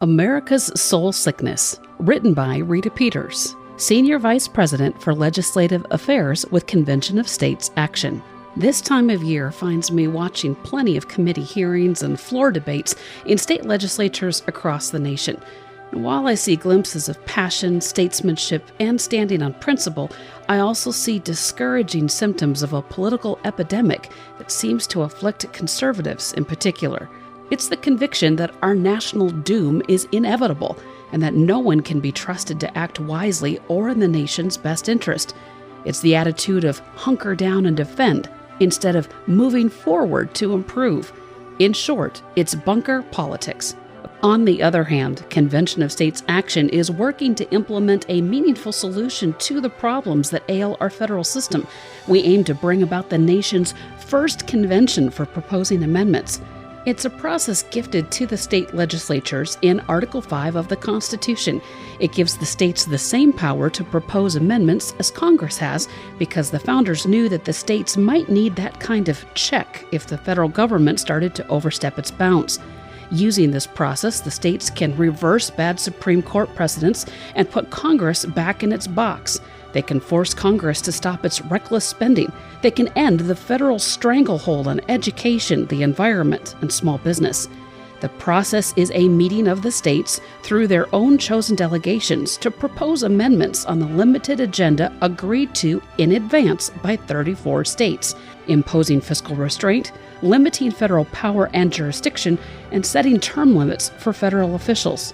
America's Soul Sickness, written by Rita Peters, Senior Vice President for Legislative Affairs with Convention of States Action. This time of year finds me watching plenty of committee hearings and floor debates in state legislatures across the nation. And while I see glimpses of passion, statesmanship, and standing on principle, I also see discouraging symptoms of a political epidemic that seems to afflict conservatives in particular. It's the conviction that our national doom is inevitable and that no one can be trusted to act wisely or in the nation's best interest. It's the attitude of hunker down and defend instead of moving forward to improve. In short, it's bunker politics. On the other hand, Convention of States Action is working to implement a meaningful solution to the problems that ail our federal system. We aim to bring about the nation's first convention for proposing amendments. It's a process gifted to the state legislatures in Article 5 of the Constitution. It gives the states the same power to propose amendments as Congress has, because the founders knew that the states might need that kind of check if the federal government started to overstep its bounds. Using this process, the states can reverse bad Supreme Court precedents and put Congress back in its box. They can force Congress to stop its reckless spending. They can end the federal stranglehold on education, the environment, and small business. The process is a meeting of the states through their own chosen delegations to propose amendments on the limited agenda agreed to in advance by 34 states, imposing fiscal restraint, limiting federal power and jurisdiction, and setting term limits for federal officials.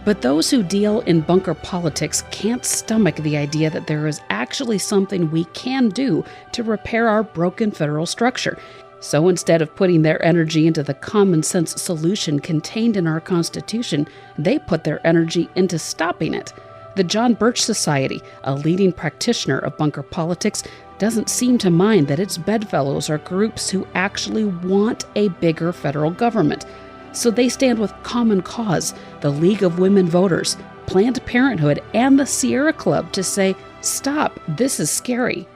But those who deal in bunker politics can't stomach the idea that there is actually something we can do to repair our broken federal structure. So instead of putting their energy into the common sense solution contained in our Constitution, they put their energy into stopping it. The John Birch Society, a leading practitioner of bunker politics, doesn't seem to mind that its bedfellows are groups who actually want a bigger federal government. So they stand with Common Cause, the League of Women Voters, Planned Parenthood, and the Sierra Club to say, stop, this is scary.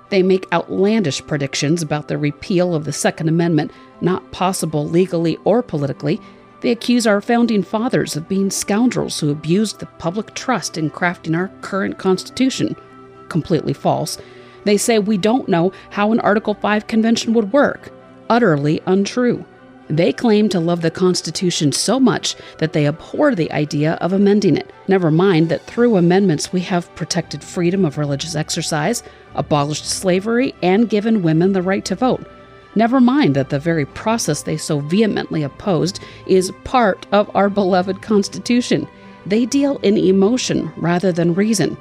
They make outlandish predictions about the repeal of the Second Amendment, not possible legally or politically. They accuse our founding fathers of being scoundrels who abused the public trust in crafting our current Constitution. Completely false. They say we don't know how an Article 5 convention would work. Utterly untrue. They claim to love the Constitution so much that they abhor the idea of amending it. Never mind that through amendments we have protected freedom of religious exercise, abolished slavery, and given women the right to vote. Never mind that the very process they so vehemently opposed is part of our beloved Constitution. They deal in emotion rather than reason.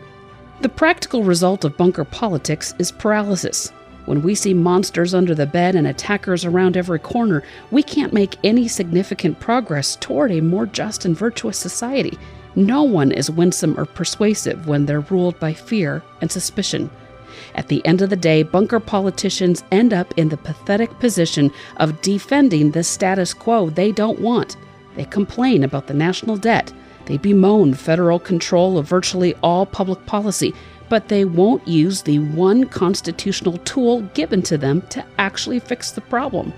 The practical result of bunker politics is paralysis. When we see monsters under the bed and attackers around every corner, we can't make any significant progress toward a more just and virtuous society. No one is winsome or persuasive when they're ruled by fear and suspicion. At the end of the day, bunker politicians end up in the pathetic position of defending the status quo they don't want. They complain about the national debt. They bemoan federal control of virtually all public policy, but they won't use the one constitutional tool given to them to actually fix the problem.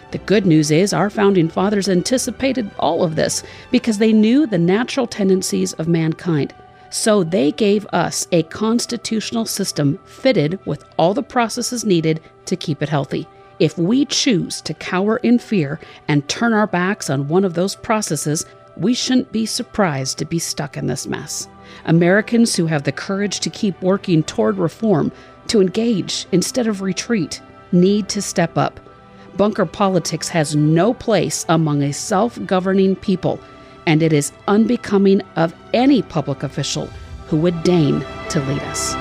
The good news is our founding fathers anticipated all of this because they knew the natural tendencies of mankind. So they gave us a constitutional system fitted with all the processes needed to keep it healthy. If we choose to cower in fear and turn our backs on one of those processes, we shouldn't be surprised to be stuck in this mess. Americans who have the courage to keep working toward reform, to engage instead of retreat, need to step up. Bunker politics has no place among a self-governing people, and it is unbecoming of any public official who would deign to lead us.